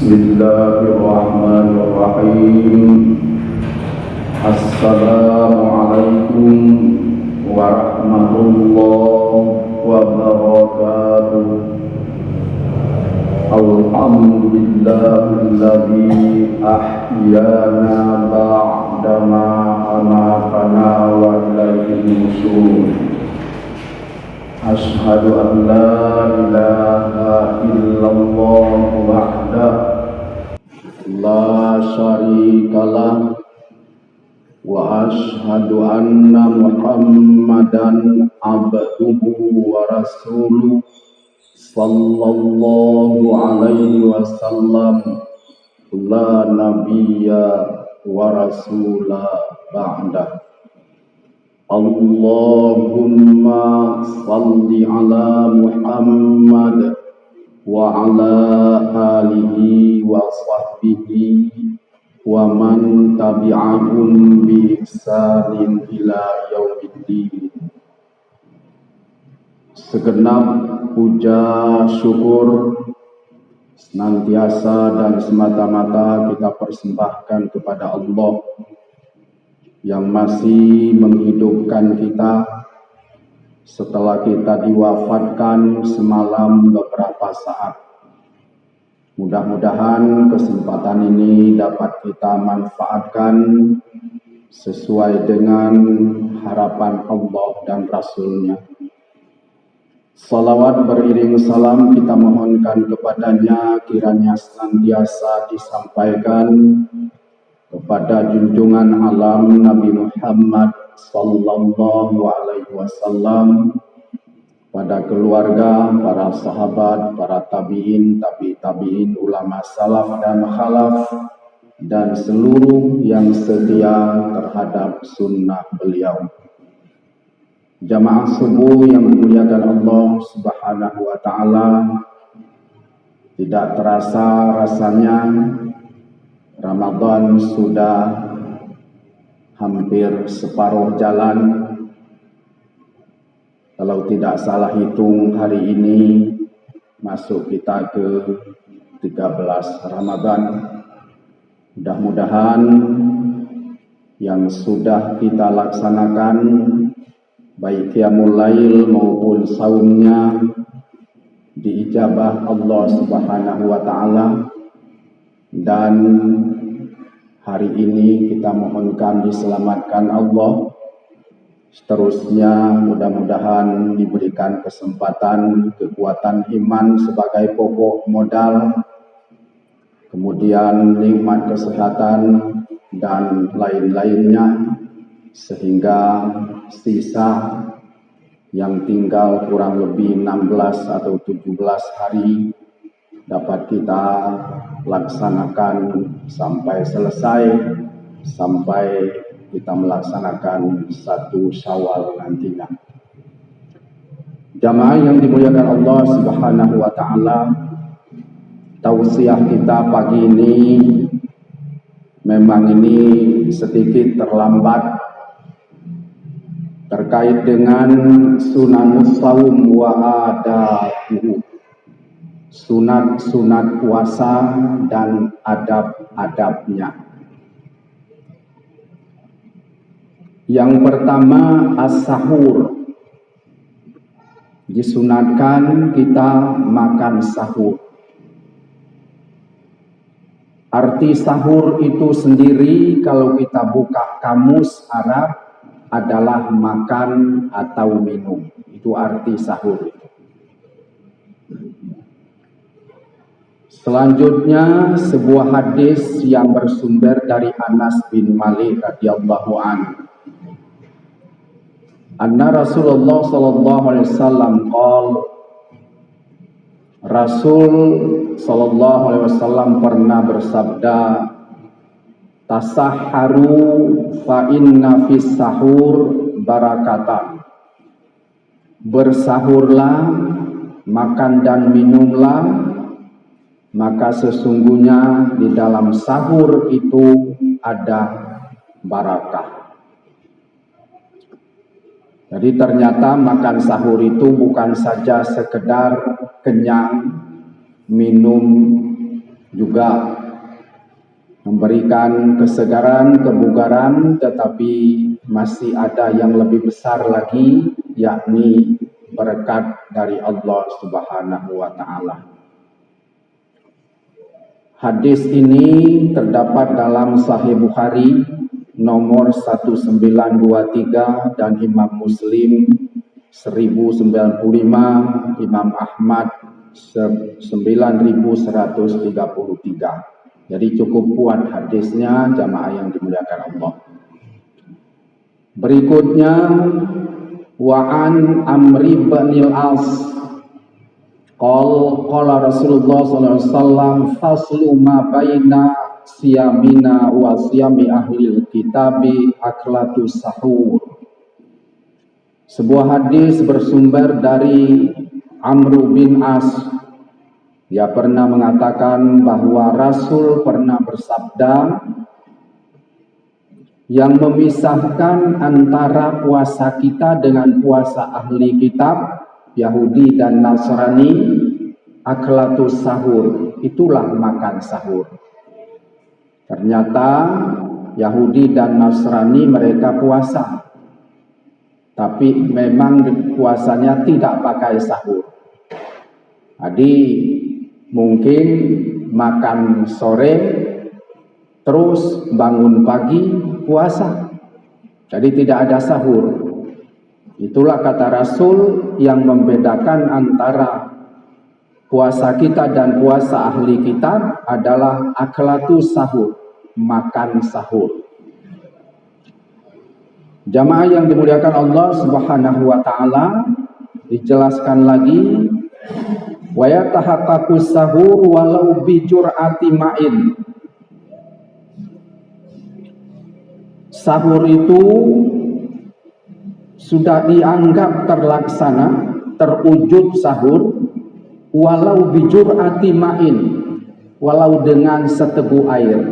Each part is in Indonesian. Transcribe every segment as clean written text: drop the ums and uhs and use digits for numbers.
Bismillahirrahmanirrahim. Assalamualaikum warahmatullahi wabarakatuh. Alhamdulillahilladzi ahyana ba'dama amatana wa ilaihi nusyur. Asyhadu an la ilaha illallah wahdahu la syarikalah wa asyhadu anna Muhammadan abduhu wa rasuluh sallallahu alaihi wasallam la nabiyya wa rasula ba'dah. Allahumma salli ala Muhammad wa ala alihi wa sahbihi wa man tabi'ahum bi ihsanin ila yaumiddin. Segenap puja syukur senantiasa dan semata-mata kita persembahkan kepada Allah yang masih menghidupkan kita setelah kita diwafatkan semalam beberapa saat. Mudah-mudahan kesempatan ini dapat kita manfaatkan sesuai dengan harapan Allah dan Rasul-Nya. Salawat beriring salam kita mohonkan kepadanya, kiranya senantiasa disampaikan kepada junjungan alam Nabi Muhammad sallallahu alaihi wasallam, pada keluarga, para sahabat, para tabi'in, tabi'in, ulama salaf dan khalaf, dan seluruh yang setia terhadap sunnah beliau. Jamaah subuh yang dimuliakan Allah Subhanahu wa taala, tidak terasa rasanya Ramadan sudah hampir separuh jalan. Kalau tidak salah hitung, hari ini masuk kita ke 13 Ramadan. Mudah-mudahan yang sudah kita laksanakan baik qiyamul lail maupun saumnya diijabah Allah Subhanahu wa taala, dan hari ini kita mohonkan diselamatkan Allah. Seterusnya mudah-mudahan diberikan kesempatan, kekuatan iman sebagai pokok modal, kemudian nikmat kesehatan dan lain-lainnya, sehingga sisa yang tinggal kurang lebih 16 atau 17 hari dapat kita laksanakan sampai selesai, sampai kita melaksanakan 1 Syawal nantinya. Jamaah yang dimuliakan Allah Subhanahu wa taala, tausiah kita pagi ini memang ini sedikit terlambat terkait dengan sunanus saum wa adabuhu, sunat-sunat puasa dan adab-adabnya. Yang pertama, as-sahur. Disunatkan kita makan sahur. Arti sahur itu sendiri kalau kita buka kamus Arab adalah makan atau minum. Itu arti sahur. Selanjutnya sebuah hadis yang bersumber dari Anas bin Malik radhiyallahu anhu. Anna Rasulullah sallallahu alaihi wasallam qala, Rasul sallallahu alaihi wasallam pernah bersabda, tasahharu fa inna fis sahur barakatan. Bersahurlah, makan dan minumlah, maka sesungguhnya di dalam sahur itu ada barakah. Jadi ternyata makan sahur itu bukan saja sekedar kenyang, minum juga memberikan kesegaran, kebugaran, tetapi masih ada yang lebih besar lagi, yakni berkat dari Allah Subhanahu wa Ta'ala. Hadis ini terdapat dalam Sahih Bukhari nomor 1923 dan Imam Muslim 1095, Imam Ahmad 9133. Jadi cukup kuat hadisnya, jamaah yang dimuliakan Allah. Berikutnya, wa'an Amri bin al-As qala Rasulullah sallallahu alaihi wasallam faslu ma baina siyamina wa siyami ahlil kitabi aklatu sahur. Sebuah hadis bersumber dari Amr bin As. Dia pernah mengatakan bahwa Rasul pernah bersabda, yang memisahkan antara puasa kita dengan puasa ahli kitab Yahudi dan Nasrani, aklatus sahur, itulah makan sahur. Ternyata Yahudi dan Nasrani mereka puasa, tapi memang puasanya tidak pakai sahur. Jadi mungkin makan sore, terus bangun pagi puasa, jadi tidak ada sahur. Itulah kata Rasul yang membedakan antara puasa kita dan puasa ahli kitab adalah aklatu sahur, makan sahur. Jamaah yang dimuliakan Allah Subhanahu wa Ta'ala, dijelaskan lagi, wa yatahaqqaqu sahur walau bi jur'ati ma'in. Sahur itu sudah dianggap terlaksana, terwujud sahur, walau bijur'ati ma'in, walau dengan seteguk air.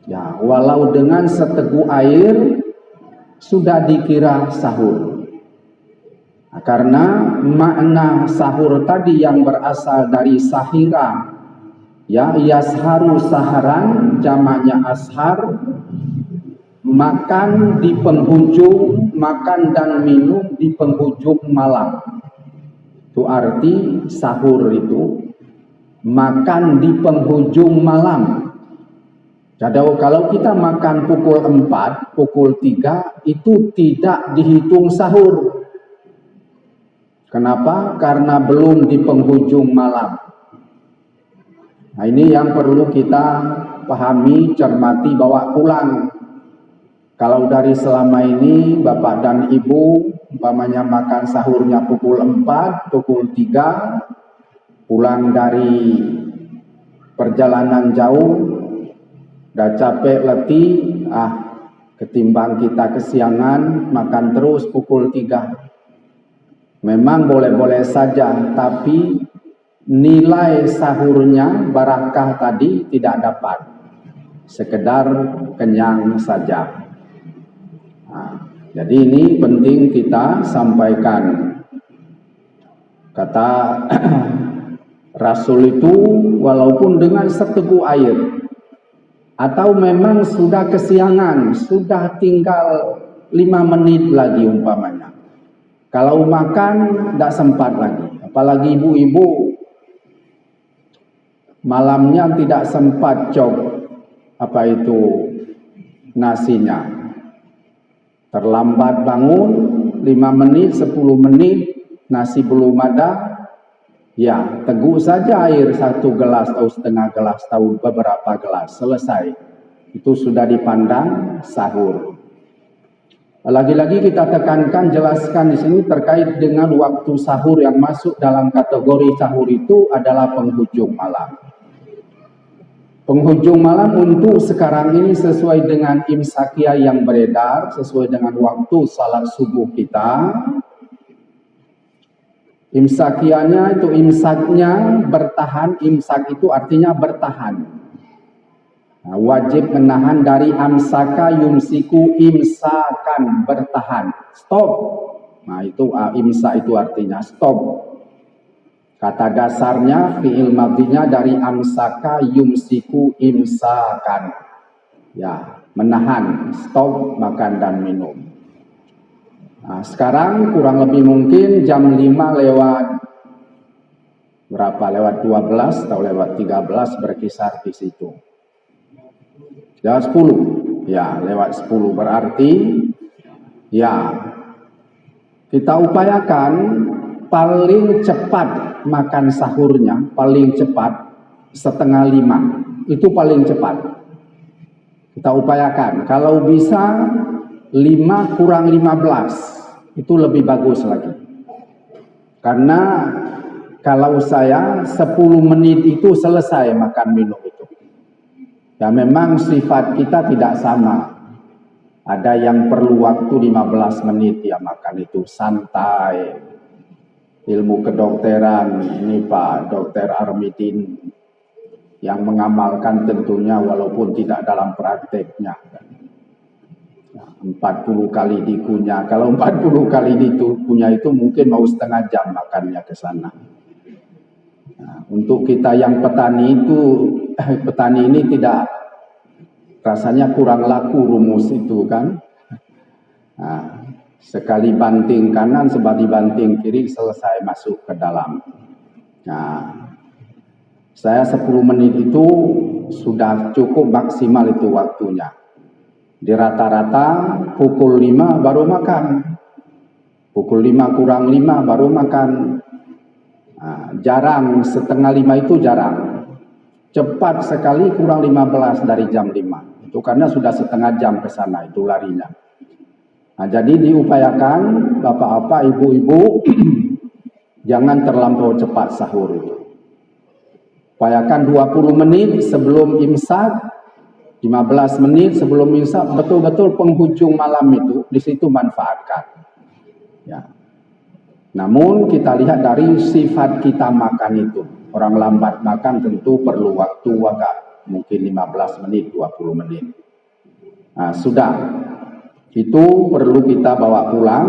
Ya, walau dengan seteguk air sudah dikira sahur. Nah, karena makna sahur tadi yang berasal dari sahira, ya, yasharu saharan, jamaknya ashar, makan di penghujung, makan dan minum di penghujung malam. Itu arti sahur itu makan di penghujung malam. Jadi kalau kita makan pukul 4, pukul 3 itu tidak dihitung sahur. Kenapa? Karena belum di penghujung malam. Nah, ini yang perlu kita pahami, cermati, bawa pulang. Kalau dari selama ini Bapak dan Ibu umpamanya makan sahurnya pukul 4, pukul 3, pulang dari perjalanan jauh, udah capek letih, ketimbang kita kesiangan makan terus pukul 3. Memang boleh-boleh saja, tapi nilai sahurnya, barakah tadi tidak dapat. Sekedar kenyang saja. Jadi ini penting kita sampaikan. Kata Rasul itu walaupun dengan seteguk air, atau memang sudah kesiangan, sudah tinggal 5 menit lagi umpamanya. Kalau makan tidak sempat lagi, apalagi ibu-ibu malamnya tidak sempat cop nasinya. Terlambat bangun 5 menit, 10 menit, nasi belum ada, ya teguk saja air 1 gelas atau setengah gelas atau beberapa gelas, selesai. Itu sudah dipandang sahur. Lagi-lagi kita tekankan, jelaskan di sini terkait dengan waktu sahur yang masuk dalam kategori sahur itu adalah penghujung malam. Penghujung malam untuk sekarang ini sesuai dengan imsakia yang beredar, sesuai dengan waktu salat subuh kita. Imsakianya itu imsaknya bertahan, imsak itu artinya bertahan. Nah, wajib menahan dari amsaka yumsiku, imsakan, bertahan, stop. Nah itu imsak itu artinya stop. Kata dasarnya fi'il madhinya dari amsaka yumsiku imsakan. Ya, menahan, stop makan dan minum. Nah, sekarang kurang lebih mungkin jam 5 lewat berapa? Lewat 12 atau lewat 13 berkisar di situ. Lewat 10. Ya, lewat 10 berarti ya kita upayakan paling cepat makan sahurnya, paling cepat 4:30. Itu paling cepat. Kita upayakan. Kalau bisa 5 kurang 15. Itu lebih bagus lagi. Karena kalau saya 10 menit itu selesai makan minum itu. Ya memang sifat kita tidak sama. Ada yang perlu waktu 15 menit ya makan itu santai. Ilmu kedokteran ini Pak Dr. Armidin yang mengamalkan tentunya walaupun tidak dalam prakteknya. 40 kali dikunyah. Kalau 40 kali dikunyah itu mungkin mau setengah jam makannya ke sana. Nah, untuk kita yang petani itu, petani ini tidak, rasanya kurang laku rumus itu kan. Nah, sekali banting kanan, sekali banting kiri selesai masuk ke dalam. Nah, saya 10 menit itu sudah cukup maksimal itu waktunya. Di rata-rata pukul 5 baru makan. Pukul 5 kurang 5 baru makan. Nah, jarang, 4:30 itu jarang. Cepat sekali kurang 15 dari jam 5. Itu karena sudah setengah jam ke sana itu larinya. Nah, jadi diupayakan bapak-bapak, ibu-ibu jangan terlampau cepat sahur itu. Upayakan 20 menit sebelum imsak, 15 menit sebelum imsak, betul-betul penghujung malam itu, di situ manfaatkan. Ya. Namun kita lihat dari sifat kita makan itu. Orang lambat makan tentu perlu waktu agak mungkin 15 menit, 20 menit. Nah, sudah. Itu perlu kita bawa pulang.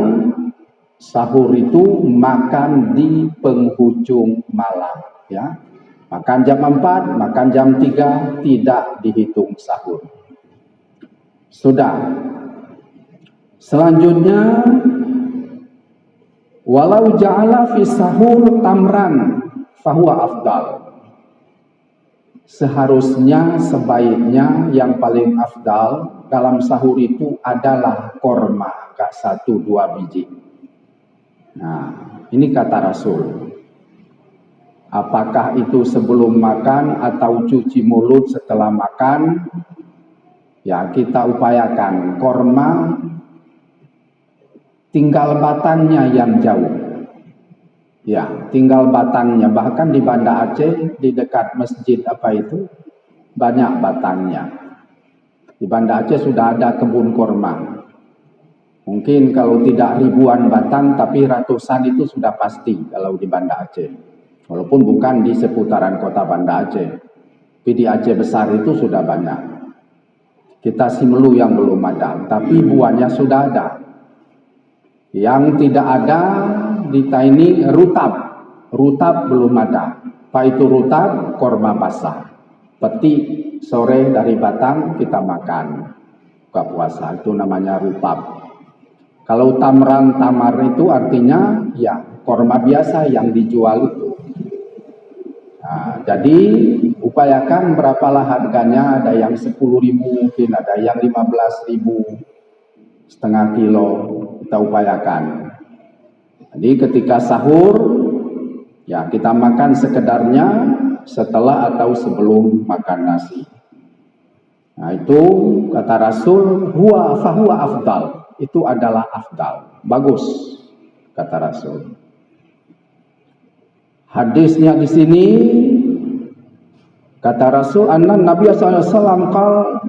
Sahur itu makan di penghujung malam, ya. Makan jam 4, makan jam 3 tidak dihitung sahur. Sudah. Selanjutnya walau ja'ala fi sahur tamran fahuwa afdal. Seharusnya sebaiknya yang paling afdal dalam sahur itu adalah korma, gak 1-2 biji. Nah, ini kata Rasul. Apakah itu sebelum makan atau cuci mulut setelah makan? Ya, kita upayakan korma tinggal batangnya yang jauh. Ya, tinggal batangnya. Bahkan di Banda Aceh, di dekat masjid apa itu, banyak batangnya. Di Banda Aceh sudah ada kebun korma. Mungkin kalau tidak ribuan batang, tapi ratusan itu sudah pasti kalau di Banda Aceh. Walaupun bukan di seputaran kota Banda Aceh. Tapi di Aceh besar itu sudah banyak. Kita Simelu yang belum ada, tapi buahnya sudah ada. Yang tidak ada di Taini rutab. Rutab belum ada. Apa itu rutab? Korma basah. Petik sore dari batang kita makan. Buka puasa itu namanya rutab. Kalau tamran tamar itu artinya ya korma biasa yang dijual itu. Nah, jadi upayakan berapalah harganya, ada yang 10.000 mungkin, ada yang 15.000, setengah kilo, kita upayakan. Jadi ketika sahur, ya kita makan sekedarnya setelah atau sebelum makan nasi. Nah itu kata Rasul, huwa fahuwa afdal, itu adalah afdal, bagus kata Rasul. Hadisnya di sini kata Rasul, anna Nabi SAW qal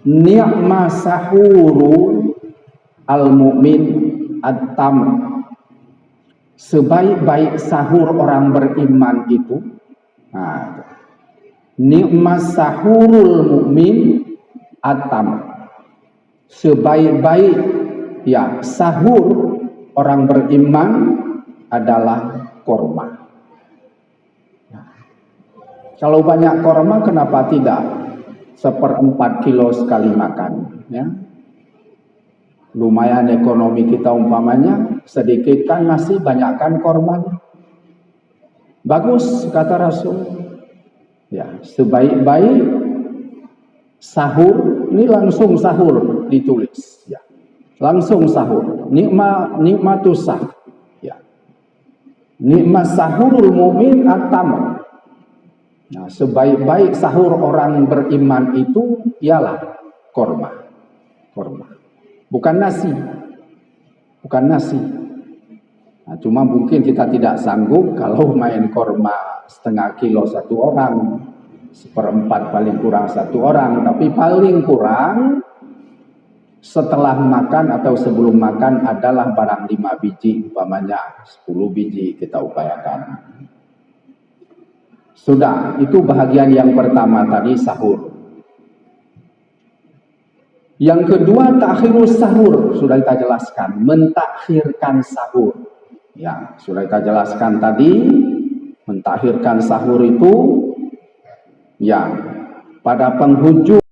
ni'ma sahuru al-mu'min at-tamr. Sebaik-baik sahur orang beriman itu, nah, ni'ma sahurul mu'min at-tamr. Sebaik-baik ya sahur orang beriman adalah korma. Kalau banyak korma, kenapa tidak 1/4 kilo sekali makan? Ya. Lumayan ekonomi kita umpamanya, sedikit kan nasi, banyakkan kormanya. Bagus kata Rasul. Ya, sebaik-baik sahur, ini langsung sahur ditulis. Ya, langsung sahur. Nikmatus sahur. Ya, nikmat sahurul mu'min at-tamr. Nah, sebaik-baik sahur orang beriman itu ialah korma. Korma. Bukan nasi. Bukan nasi. Nah, cuma mungkin kita tidak sanggup kalau main korma 1/2 kilo satu orang, 1/4 paling kurang satu orang, tapi paling kurang setelah makan atau sebelum makan adalah barang 5 biji, umpamanya 10 biji kita upayakan. Sudah, itu bahagian yang pertama tadi, sahur. Yang kedua, takhirus sahur, sudah kita jelaskan, mentakhirkan sahur. Ya, sudah kita jelaskan tadi, mentakhirkan sahur itu ya pada penghujung